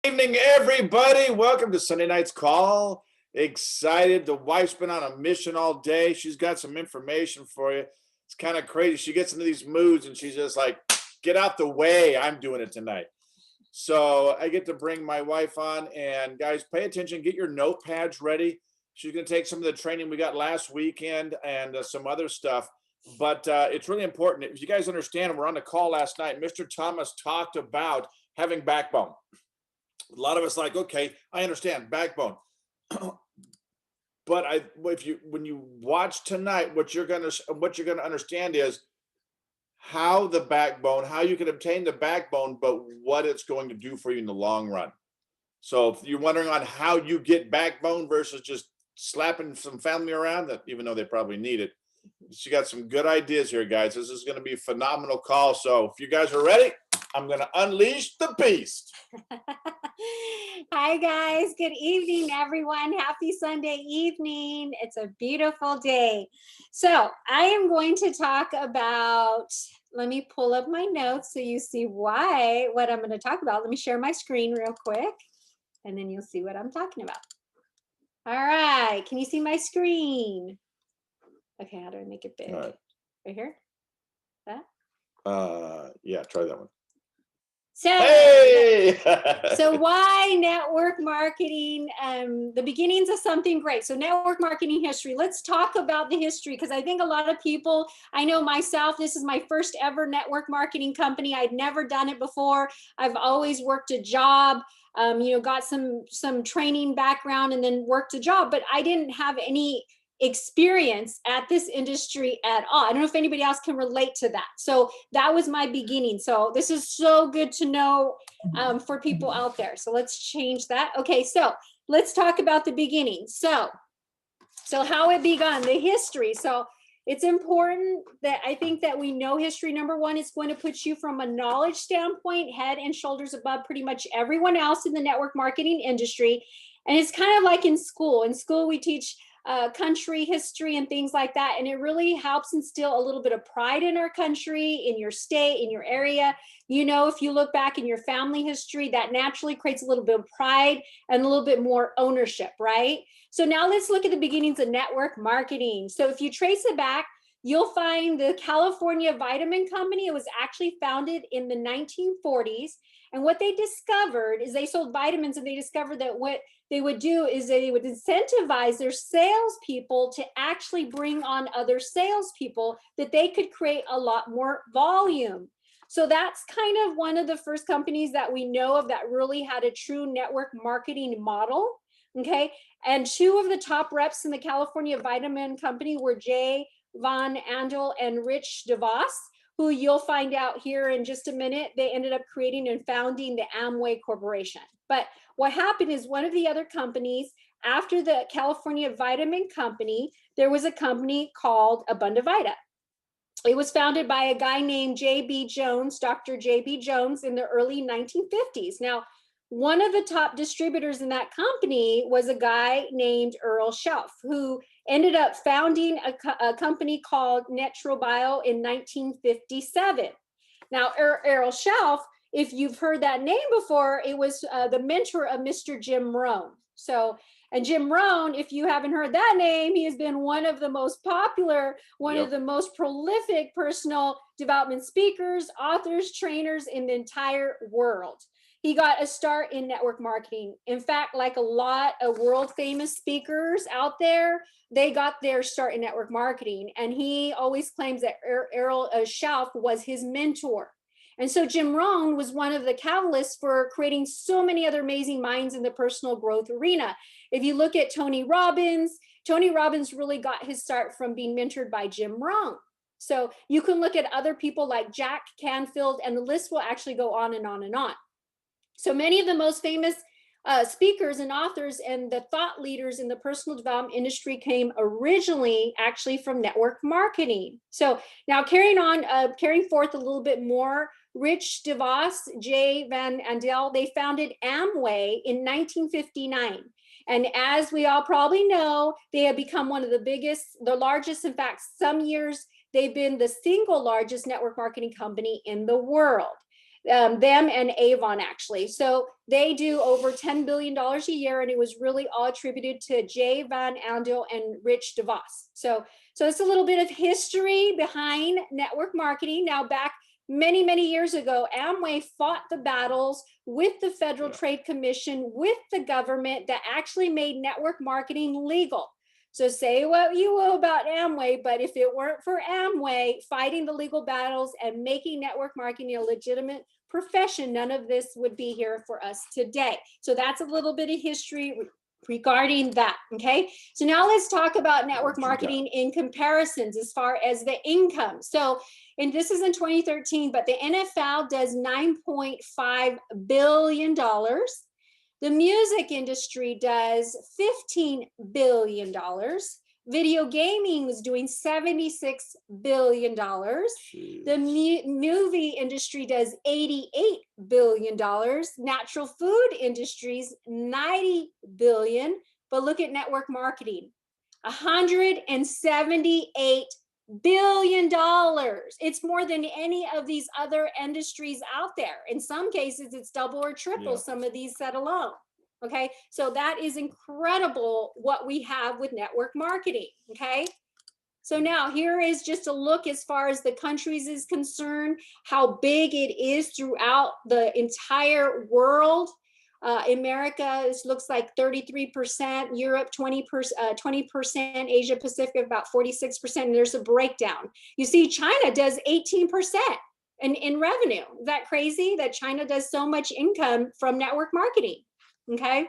Evening, everybody. Welcome to Sunday Night's Call. Excited. The wife's been on a mission all day. She's got some information for you. It's kind of crazy. She gets into these moods and she's just like, get out the way. I'm doing it tonight. So I get to bring my wife on, and guys, pay attention. Get your notepads ready. She's going to take some of the training we got last weekend and some other stuff. But it's really important. If you guys understand, we're on the call last night. Mr. Thomas talked about having backbone. A lot of us like, okay, I understand backbone. But when you watch tonight, what you're gonna understand is how you can obtain the backbone, but what it's going to do for you in the long run. So if you're wondering on how you get backbone versus just slapping some family around, that even though they probably need it, she got some good ideas here, guys. This is going to be a phenomenal call. So if you guys are ready, I'm going to unleash the beast. Hi, guys. Good evening, everyone. Happy Sunday evening. It's a beautiful day. So I am going to talk about, let me pull up my notes so you see what I'm going to talk about. Let me share my screen real quick, and then you'll see what I'm talking about. All right. Can you see my screen? Okay, how do I make it big? Right here? That? Yeah, try that one. So, hey! So why network marketing? The beginnings of something great. So network marketing history. Let's talk about the history, because I think a lot of people, I know myself, this is my first ever network marketing company. I'd never done it before. I've always worked a job, got some training background and then worked a job, but I didn't have any experience at this industry at all. I don't know if anybody else can relate to that. So that was my beginning. So this is so good to know for people out there. So let's change that. Okay, so let's talk about the beginning. So how it began, the history. So it's important that I think that we know history. Number one, it's going to put you from a knowledge standpoint, head and shoulders above pretty much everyone else in the network marketing industry. And it's kind of like in school. In school, we teach country history and things like that, and it really helps instill a little bit of pride in our country, in your state, in your area. If you look back in your family history, that naturally creates a little bit of pride and a little bit more ownership, right? So now let's look at the beginnings of network marketing. So if you trace it back, you'll find the California Vitamin Company. It was actually founded in the 1940s. And what they discovered is they sold vitamins, and they discovered that what they would do is they would incentivize their salespeople to actually bring on other salespeople, that they could create a lot more volume. So that's kind of one of the first companies that we know of that really had a true network marketing model. Okay. And two of the top reps in the California Vitamin Company were Jay Van Andel and Rich DeVos, who you'll find out here in just a minute. They ended up creating and founding the Amway Corporation. But what happened is one of the other companies, after the California Vitamin Company, there was a company called Abundavita. It was founded by a guy named J.B. Jones, Dr. J.B. Jones, in the early 1950s. Now, one of the top distributors in that company was a guy named Earl Shelf, who ended up founding a company called NetroBio in 1957. Now, Earl Shelf, if you've heard that name before, it was the mentor of Mr. Jim Rohn. And Jim Rohn, if you haven't heard that name, he has been one of the most popular, one of the most prolific personal development speakers, authors, trainers in the entire world. He got a start in network marketing. In fact, like a lot of world famous speakers out there, they got their start in network marketing. And he always claims that Earl Shelf was his mentor. And so Jim Rohn was one of the catalysts for creating so many other amazing minds in the personal growth arena. If you look at Tony Robbins really got his start from being mentored by Jim Rohn. So you can look at other people like Jack Canfield, and the list will actually go on and on and on. So many of the most famous speakers and authors and the thought leaders in the personal development industry came originally actually from network marketing. So now carrying forth a little bit more, Rich DeVos, Jay Van Andel, they founded Amway in 1959. And as we all probably know, they have become one of the largest, in fact, some years they've been the single largest network marketing company in the world. them and Avon actually. So they do over $10 billion a year, and it was really all attributed to Jay Van Andel and Rich DeVos. So it's a little bit of history behind network marketing. Now back many, many years ago, Amway fought the battles with the Federal Trade Commission, with the government, that actually made network marketing legal. So say what you will about Amway, but if it weren't for Amway fighting the legal battles and making network marketing a legitimate profession, none of this would be here for us today. So that's a little bit of history regarding that. Okay, so now let's talk about network marketing in comparisons as far as the income. So, and this is in 2013, but the NFL does $9.5 billion. The music industry does $15 billion. Video gaming was doing $76 billion. The movie industry does $88 billion. Natural food industries, $90 billion. But look at network marketing, $178 billion. It's more than any of these other industries out there. In some cases, it's double or triple some of these set alone. Okay, so that is incredible what we have with network marketing. Okay, so now here is just a look as far as the countries is concerned, how big it is throughout the entire world. America, this looks like 33%, Europe 20%, Asia Pacific about 46%, and there's a breakdown. You see, China does 18% in revenue. Is that crazy that China does so much income from network marketing? Okay.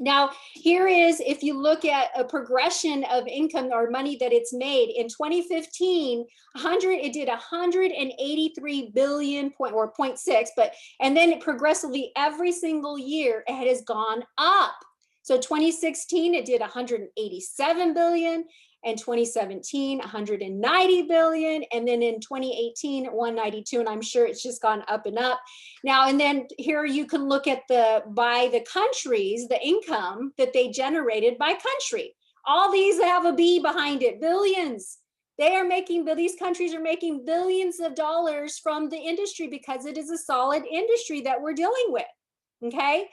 Now, here is, if you look at a progression of income or money that it's made in 2015, it did 183 billion point or 0.6, but, and then it progressively every single year it has gone up. So 2016, it did 187 billion, and 2017, 190 billion, and then in 2018, 192, and I'm sure it's just gone up and up. Now, and then here you can look at by the countries, the income that they generated by country. All these have a B behind it, billions. These countries are making billions of dollars from the industry because it is a solid industry that we're dealing with, okay?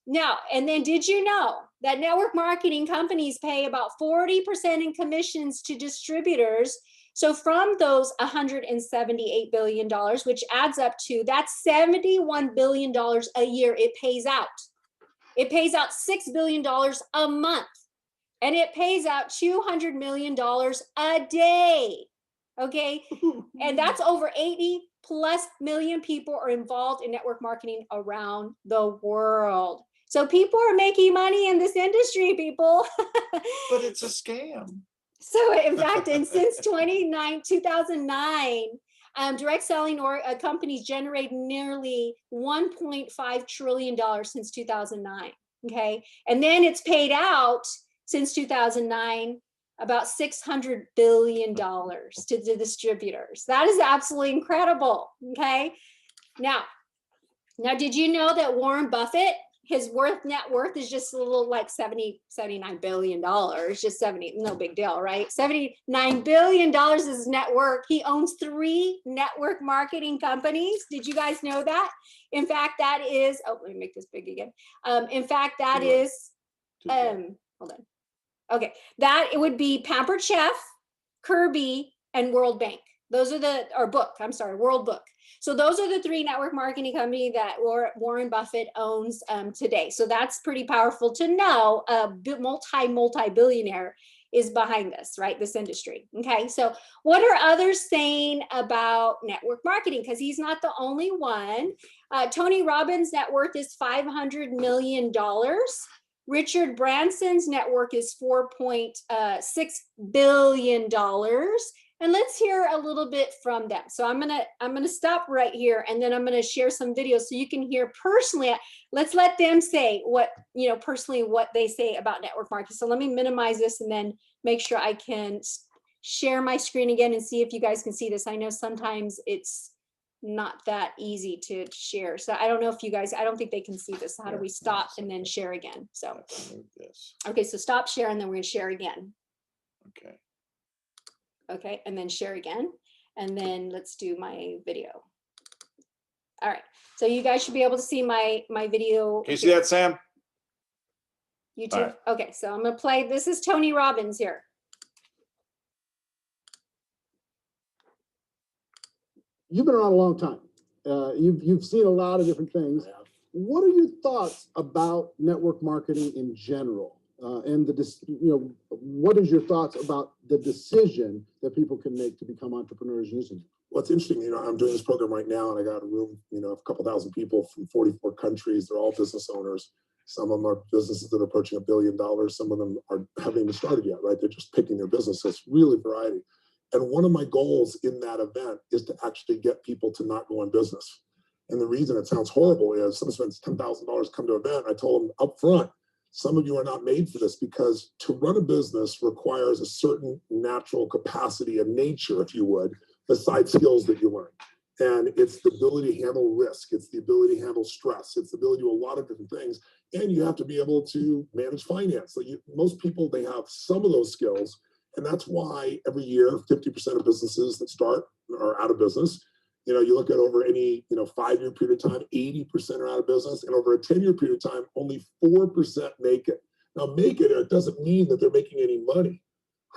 Now, and then did you know that network marketing companies pay about 40% in commissions to distributors? So from those $178 billion, which adds up to, that's $71 billion a year it pays out. It pays out $6 billion a month, and it pays out $200 million a day, okay? And that's over 80+ million people are involved in network marketing around the world. So people are making money in this industry, people. But it's a scam. So in fact, and since 2009, direct selling companies generated nearly $1.5 trillion since 2009, okay? And then it's paid out since 2009 about $600 billion to the distributors. That is absolutely incredible, okay? Now, did you know that Warren Buffett, his net worth is just a little like $79 billion, just 70, no big deal, right? $79 billion is his net worth. He owns 3 network marketing companies. Did you guys know that? In fact, that is, oh, let me make this big again. In fact, that is, hold on. Okay, that it would be Pampered Chef, Kirby, and World Bank. Those are World Book. So those are the 3 network marketing companies that Warren Buffett owns today. So that's pretty powerful to know. A multi-billionaire is behind this, right? This industry. Okay, so what are others saying about network marketing? Because he's not the only one. Tony Robbins' net worth is $500 million. Richard Branson's network is $4.6 billion. And let's hear a little bit from them. So I'm gonna stop right here, and then I'm gonna share some videos so you can hear personally. Let's let them say personally what they say about network marketing. So let me minimize this and then make sure I can share my screen again and see if you guys can see this. I know sometimes it's not that easy to share. So I don't know if you guys, I don't think they can see this. How do we stop and then share again? So, okay, so stop share and then we're gonna share again. Okay. Okay, and then share again. And then let's do my video. All right. So you guys should be able to see my video. Can you see that, Sam? YouTube. All right. Okay, so I'm gonna play. This is Tony Robbins here. You've been around a long time. You've seen a lot of different things. What are your thoughts about network marketing in general? And what is your thoughts about the decision that people can make to become entrepreneurs using it? Well, it's interesting, I'm doing this program right now, and I got a room, a couple thousand people from 44 countries. They're all business owners. Some of them are businesses that are approaching $1 billion. Some of them haven't even started yet, right? They're just picking their business. So it's really variety. And one of my goals in that event is to actually get people to not go in business. And the reason it sounds horrible is someone spends $10,000 come to an event. I told them up front, some of you are not made for this, because to run a business requires a certain natural capacity and nature, if you would, besides skills that you learn. And it's the ability to handle risk. It's the ability to handle stress. It's the ability to do a lot of different things. And you have to be able to manage finance. So most people, they have some of those skills. And that's why every year, 50% of businesses that start are out of business. You look at over any 5-year period of time, 80% are out of business. And over a 10-year period of time, only 4% make it. Now, make it doesn't mean that they're making any money.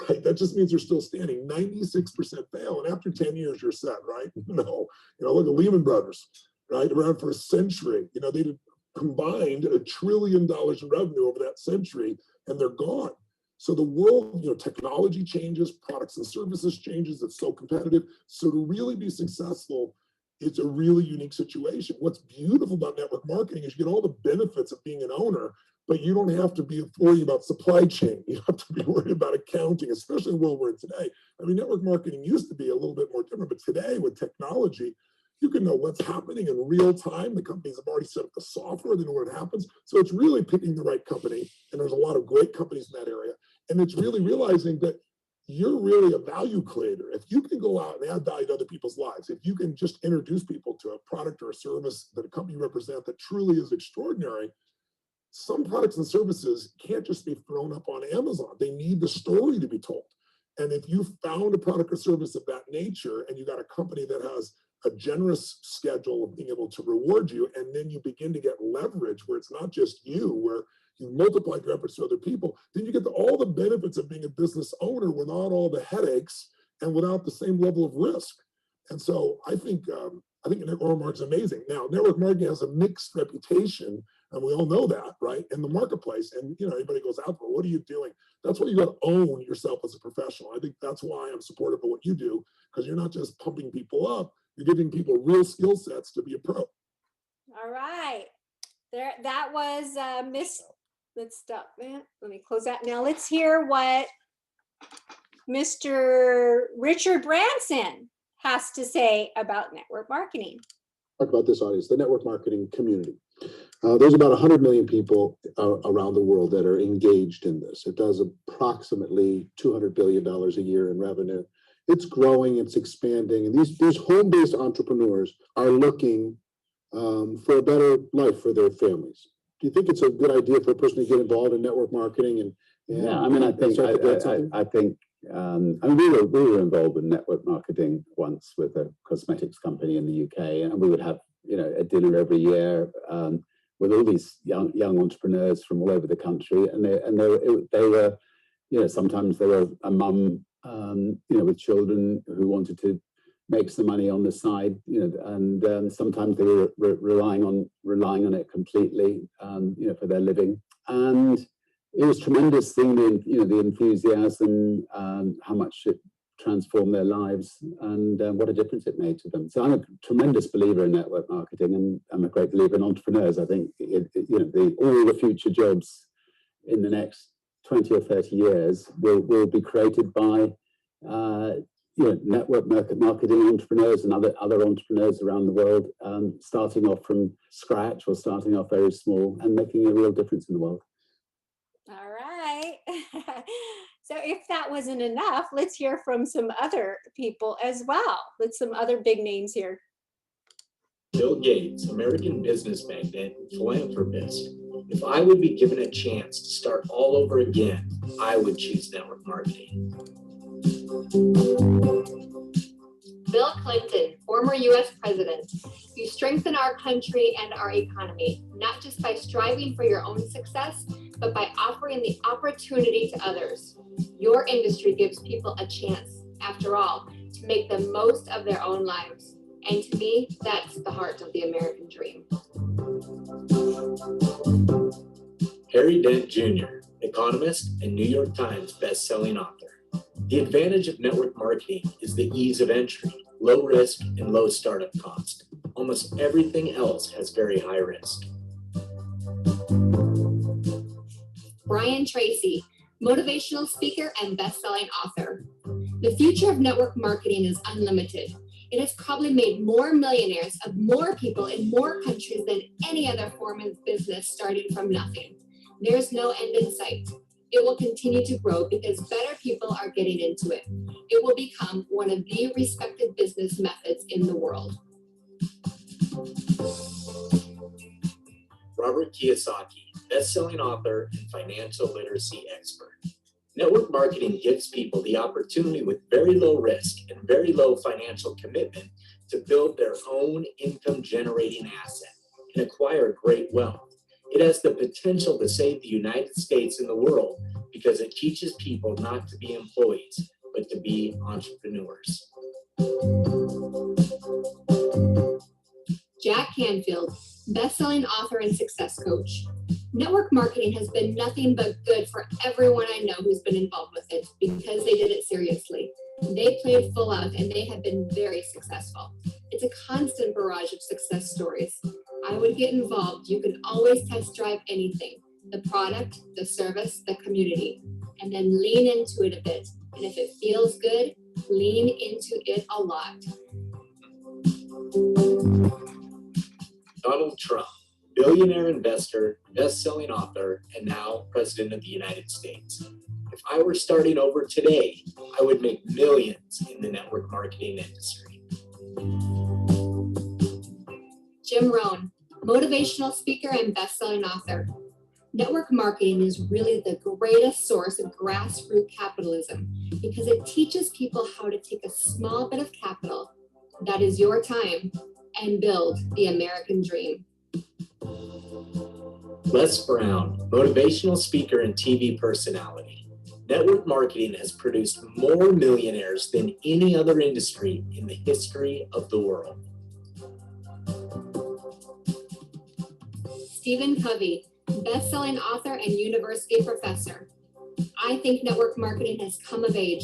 Right? That just means they're still standing. 96% fail. And after 10 years, you're set, right? No. Look at Lehman Brothers, right? Around for a century. They combined $1 trillion in revenue over that century, and they're gone. So the world, technology changes, products and services changes. It's so competitive. So to really be successful, it's a really unique situation. What's beautiful about network marketing is you get all the benefits of being an owner, but you don't have to be worried about supply chain. You don't have to be worried about accounting, especially in the world we're in today. I mean, network marketing used to be a little bit more different, but today with technology, you can know what's happening in real time. The companies have already set up the software, they know where it happens. So it's really picking the right company. And there's a lot of great companies in that area. And it's really realizing that you're really a value creator. If you can go out and add value to other people's lives, if you can just introduce people to a product or a service that a company you represent that truly is extraordinary, some products and services can't just be thrown up on Amazon. They need the story to be told. And if you found a product or service of that nature and you got a company that has a generous schedule of being able to reward you, and then you begin to get leverage where it's not just you, where you multiply your efforts to other people, then you get all the benefits of being a business owner without all the headaches and without the same level of risk. And so I think network marketing is amazing. Now, network marketing has a mixed reputation, and we all know that, right, in the marketplace. And everybody goes out there, what are you doing? That's why you got to own yourself as a professional. I think that's why I'm supportive of what you do, because you're not just pumping people up, you're giving people real skill sets to be a pro. All right. That was Miss. Let's stop that. Let me close that. Now let's hear what Mr. Richard Branson has to say about network marketing. Talk about this audience, the network marketing community. There's about 100 million people around the world that are engaged in this. It does approximately $200 billion a year in revenue. It's growing, it's expanding, and these home-based entrepreneurs are looking for a better life for their families. Do you think it's a good idea for a person to get involved in network marketing? Yeah, I mean, I think we were involved in network marketing once with a cosmetics company in the UK, and we would have a dinner every year with all these young entrepreneurs from all over the country, and they were sometimes they were a mum with children who wanted to make some money on the side, and sometimes they were relying on it completely, for their living. And it was tremendous seeing the enthusiasm, how much it transformed their lives, and what a difference it made to them. So I'm a tremendous believer in network marketing, and I'm a great believer in entrepreneurs. I think all the future jobs in the next 20 or 30 years will be created by network marketing entrepreneurs and other entrepreneurs around the world, starting off from scratch or starting off very small and making a real difference in the world. All right. So if that wasn't enough, let's hear from some other people as well. Let's some other big names here. Bill Gates, American business magnate, philanthropist. If I would be given a chance to start all over again, I would choose network marketing. Bill Clinton, former US president, you strengthen our country and our economy, not just by striving for your own success, but by offering the opportunity to others. Your industry gives people a chance, after all, to make the most of their own lives. And to me, that's the heart of the American dream. Harry Dent Jr., economist and New York Times best-selling author. The advantage of network marketing is the ease of entry, low risk, and low startup cost. Almost everything else has very high risk. Brian Tracy, motivational speaker and best-selling author. The future of network marketing is unlimited. It has probably made more millionaires of more people in more countries than any other form of business starting from nothing. There's no end in sight. It will continue to grow because better people are getting into it. It will become one of the respected business methods in the world. Robert Kiyosaki, best-selling author and financial literacy expert. Network marketing gives people the opportunity with very low risk and very low financial commitment to build their own income-generating asset and acquire great wealth. It has the potential to save the United States and the world because it teaches people not to be employees, but to be entrepreneurs. Jack Canfield, best-selling author and success coach. Network marketing has been nothing but good for everyone I know who's been involved with it because they did it seriously. They played full out and they have been very successful. It's a constant barrage of success stories. I would get involved. You can always test drive anything, the product, the service, the community, and then lean into it a bit. And if it feels good, lean into it a lot. Donald Trump, billionaire investor, best-selling author, and now President of the United States. If I were starting over today, I would make millions in the network marketing industry. Jim Rohn, motivational speaker and best-selling author. Network marketing is really the greatest source of grassroots capitalism because it teaches people how to take a small bit of capital, that is your time, and build the American dream. Les Brown, motivational speaker and TV personality. Network marketing has produced more millionaires than any other industry in the history of the world. Stephen Covey, best-selling author and university professor. I think network marketing has come of age.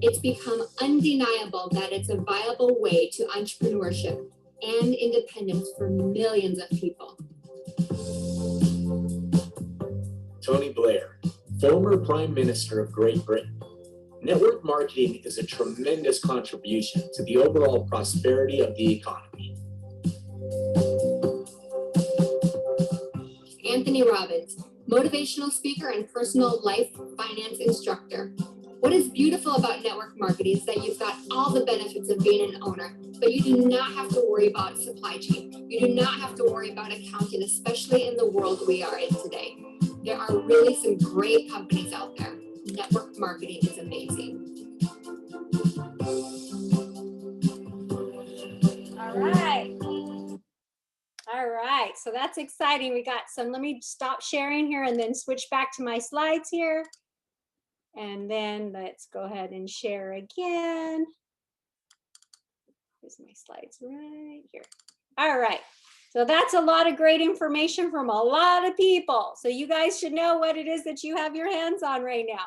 It's become undeniable that it's a viable way to entrepreneurship and independence for millions of people. Tony Blair, former Prime Minister of Great Britain. Network marketing is a tremendous contribution to the overall prosperity of the economy. Anthony Robbins, motivational speaker and personal life finance instructor. What is beautiful about network marketing is that you've got all the benefits of being an owner, but you do not have to worry about supply chain. You do not have to worry about accounting, especially in the world we are in today. There are really some great companies out there. Network marketing is amazing. All right. All right, so that's exciting. We got some, let me stop sharing here and then switch back to my slides here. And then let's go ahead and share again. Here's my slides right here. All right, so that's a lot of great information from a lot of people. So you guys should know what it is that you have your hands on right now.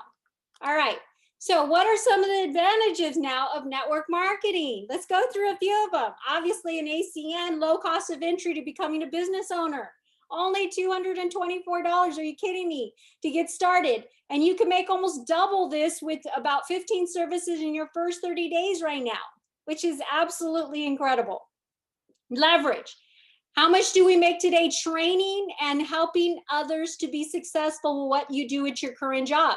All right, so what are some of the advantages now of network marketing? Let's go through a few of them. Obviously an ACN, low cost of entry to becoming a business owner. Only $224, are you kidding me, to get started? And you can make almost double this with about 15 services in your first 30 days right now, which is absolutely incredible. Leverage. How much do we make today training and helping others to be successful with what you do at your current job?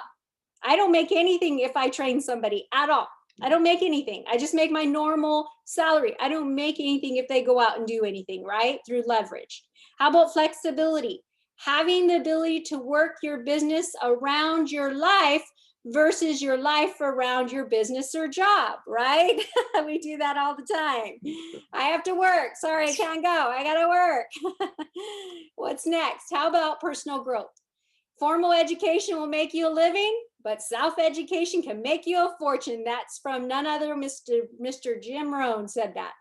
I don't make anything if I train somebody at all. I don't make anything. I just make my normal salary. I don't make anything if they go out and do anything, right? Through leverage. How about flexibility? Having the ability to work your business around your life versus your life around your business or job, right? We do that all the time. I have to work. Sorry, I can't go. I got to work. What's next? How about personal growth? Formal education will make you a living, but self-education can make you a fortune. That's from none other Mr. Jim Rohn said that.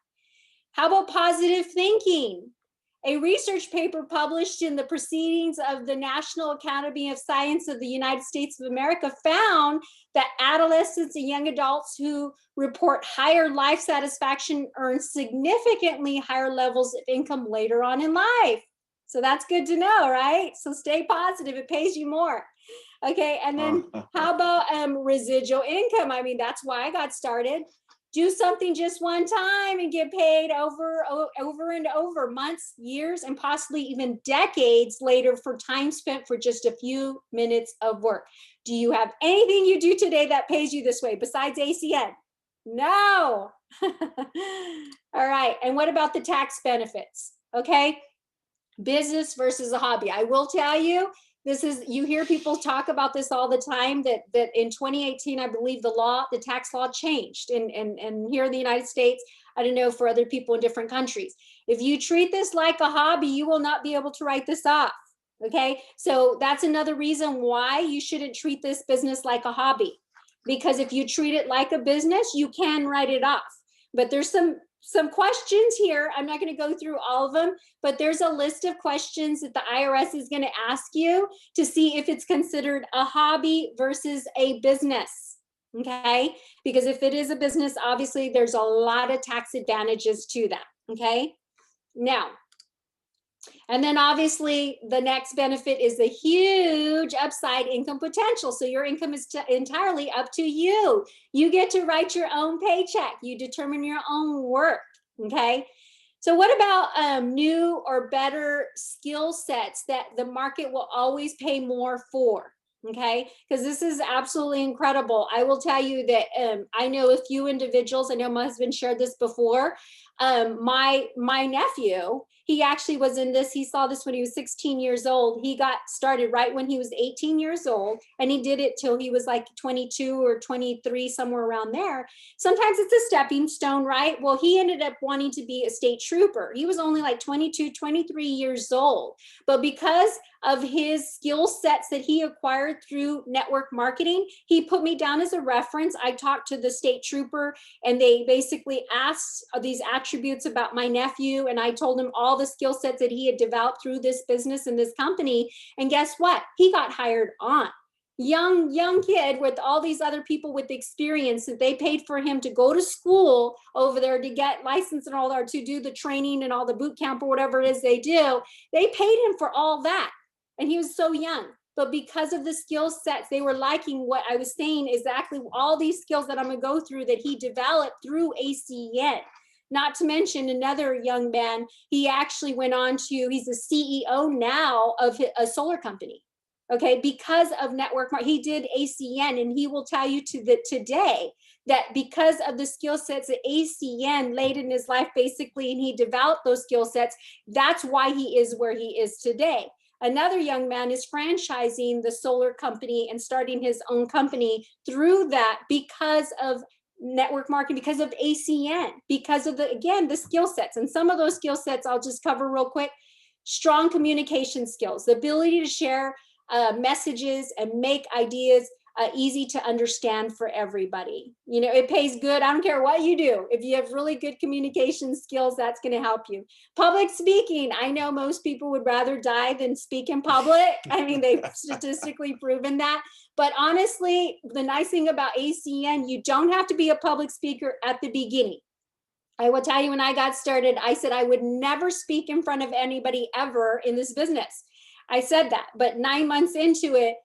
How about positive thinking? A research paper published in the Proceedings of the National Academy of Science of the United States of America found that adolescents and young adults who report higher life satisfaction earn significantly higher levels of income later on in life. So that's good to know, right? So stay positive, it pays you more. Okay, and then how about residual income? I mean, that's why I got started. Do something just one time and get paid over and over, months, years, and possibly even decades later for time spent for just a few minutes of work. Do you have anything you do today that pays you this way besides ACN? No. All right, and what about the tax benefits? Okay, business versus a hobby. I will tell you, this is, you hear people talk about this all the time, that in 2018, I believe the tax law changed. And here in the United States, I don't know for other people in different countries. If you treat this like a hobby, you will not be able to write this off. Okay, so that's another reason why you shouldn't treat this business like a hobby. Because if you treat it like a business, you can write it off. But there's some questions here. I'm not going to go through all of them, but there's a list of questions that the IRS is going to ask you to see if it's considered a hobby versus a business. Okay, because if it is a business, obviously there's a lot of tax advantages to that. Okay, now, and then obviously the next benefit is the huge upside income potential. So your income is entirely up to you. You get to write your own paycheck. You determine your own work, okay? So what about new or better skill sets that the market will always pay more for? Okay, because this is absolutely incredible. I will tell you that I know a few individuals, I know my husband shared this before. My nephew, he actually was in this, he saw this when he was 16 years old. He got started right when he was 18 years old, and he did it till he was like 22 or 23, somewhere around there. Sometimes it's a stepping stone, right? Well, he ended up wanting to be a state trooper. He was only like 22, 23 years old. But because of his skill sets that he acquired through network marketing, he put me down as a reference. I talked to the state trooper, and they basically asked these attributes about my nephew, and I told him all the skill sets that he had developed through this business and this company. And guess what? He got hired on. Young kid with all these other people with experience that they paid for him to go to school over there to get licensed and all that, to do the training and all the boot camp or whatever it is they do. They paid him for all that. And he was so young. But because of the skill sets, they were liking what I was saying, exactly all these skills that I'm going to go through that he developed through ACN. Not to mention another young man, he actually went on to, he's a CEO now of a solar company. Okay, because of network marketing, he did ACN, and he will tell you today that because of the skill sets that ACN laid in his life, basically, and he developed those skill sets, that's why he is where he is today. Another young man is franchising the solar company and starting his own company through that because of network marketing, because of ACN, because of the skill sets. And some of those skill sets I'll just cover real quick. Strong communication skills, the ability to share messages and make ideas easy to understand for everybody. You know, it pays good. I don't care what you do. If you have really good communication skills, that's going to help you. Public speaking. I know most people would rather die than speak in public. I mean, they've statistically proven that. But honestly, the nice thing about ACN, you don't have to be a public speaker at the beginning. I will tell you, when I got started, I said I would never speak in front of anybody ever in this business. I said that, but 9 months into it,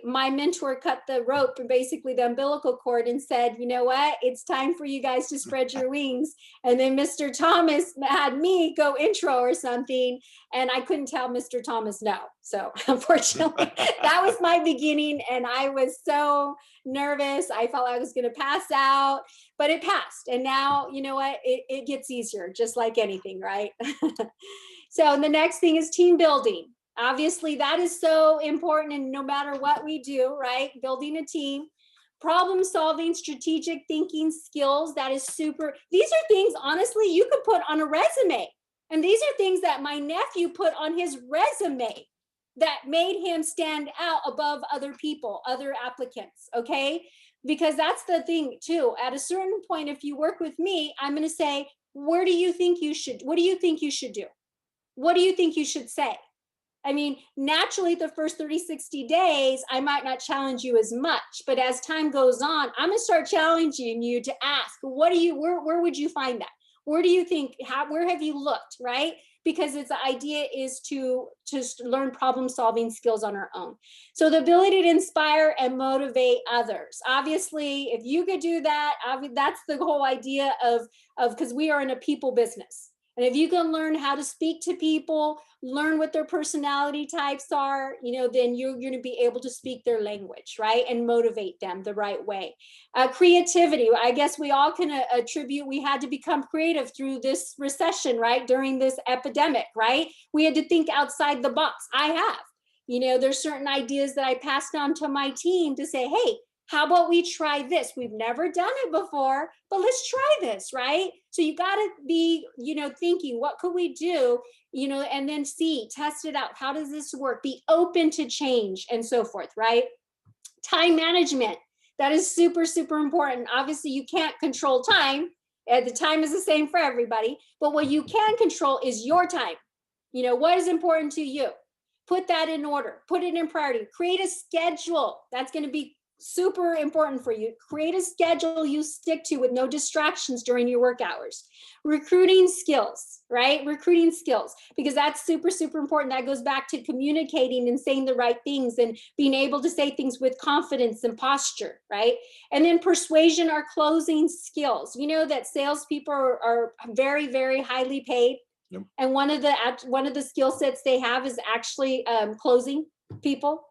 my mentor cut the rope, and basically the umbilical cord, and said, you know what, it's time for you guys to spread your wings. And then Mr. Thomas had me go intro or something, and I couldn't tell Mr. Thomas no. So unfortunately, that was my beginning, and I was so nervous. I felt I was going to pass out, but it passed. And now, you know what, it gets easier, just like anything, right? So the next thing is team building. Obviously, that is so important, and no matter what we do, right? Building a team, problem solving, strategic thinking skills, that is super. These are things, honestly, you could put on a resume. And these are things that my nephew put on his resume that made him stand out above other people, other applicants, okay? Because that's the thing too. At a certain point, if you work with me, I'm going to say, where do you think you should, what do you think you should do? What do you think you should say? I mean, naturally, the first 30, 60 days, I might not challenge you as much, but as time goes on, I'm gonna start challenging you to ask, what do you, where would you find that? Where do you think, where have you looked, right? Because it's the idea is to learn problem solving skills on our own. So the ability to inspire and motivate others. Obviously, if you could do that, that's the whole idea of because we are in a people business. And if you can learn how to speak to people, learn what their personality types are, then you're going to be able to speak their language, right? And motivate them the right way. Creativity, I guess we all can attribute, we had to become creative through this recession, right? During this epidemic, right? We had to think outside the box. I have, there's certain ideas that I passed on to my team to say, hey, how about we try this? We've never done it before, but let's try this, right? So you got to be, thinking, what could we do, and then test it out. How does this work? Be open to change and so forth, right? Time management, that is super, super important. Obviously, you can't control time. The time is the same for everybody, but what you can control is your time. What is important to you? Put that in order, put it in priority, create a schedule. That's going to be super important for you. Create a schedule you stick to with no distractions during your work hours. Recruiting skills, right? Recruiting skills, because that's super, super important. That goes back to communicating and saying the right things and being able to say things with confidence and posture, right? And then persuasion or closing skills. You know that salespeople are very, very highly paid. Yep. And one of the skill sets they have is actually closing people.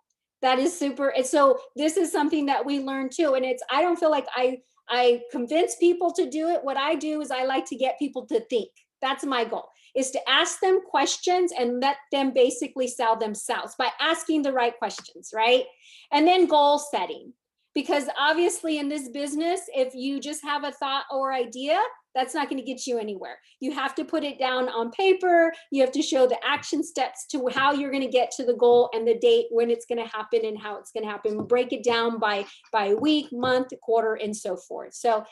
That is super. And so this is something that we learn too. And I don't feel like I convince people to do it. What I do is I like to get people to think. That's my goal, is to ask them questions and let them basically sell themselves by asking the right questions, right? And then goal setting. Because obviously in this business, if you just have a thought or idea, that's not going to get you anywhere. You have to put it down on paper. You have to show the action steps to how you're going to get to the goal and the date when it's going to happen and how it's going to happen. Break it down by week, month, quarter, and so forth. So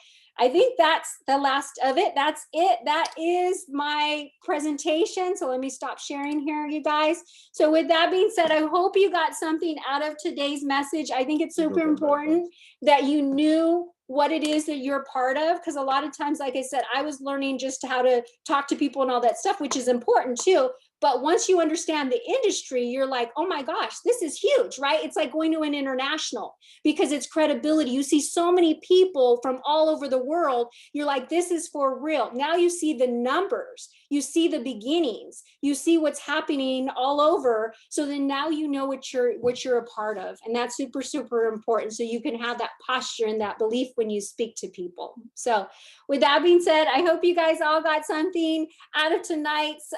I think that's the last of it. That's it. That is my presentation. So let me stop sharing here, you guys. So with that being said, I hope you got something out of today's message. I think it's super important that you knew what it is that you're part of, because a lot of times, like I said, I was learning just how to talk to people and all that stuff, which is important too. But once you understand the industry, you're like, oh my gosh, this is huge, right? It's like going to an international because it's credibility. You see so many people from all over the world. You're like, this is for real. Now you see the numbers, you see the beginnings, you see what's happening all over. So then now you know what you're a part of. And that's super, super important. So you can have that posture and that belief when you speak to people. So with that being said, I hope you guys all got something out of tonight's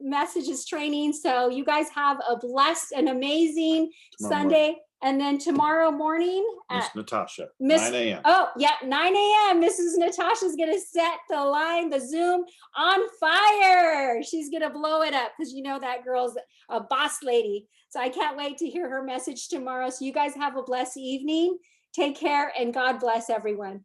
messages training. So you guys have a blessed and amazing Sunday. And then tomorrow morning Miss Natasha, 9 a.m. Oh, yeah, 9 a.m. Mrs. Natasha's going to set the Zoom on fire. She's going to blow it up because that girl's a boss lady. So I can't wait to hear her message tomorrow. So you guys have a blessed evening. Take care and God bless everyone.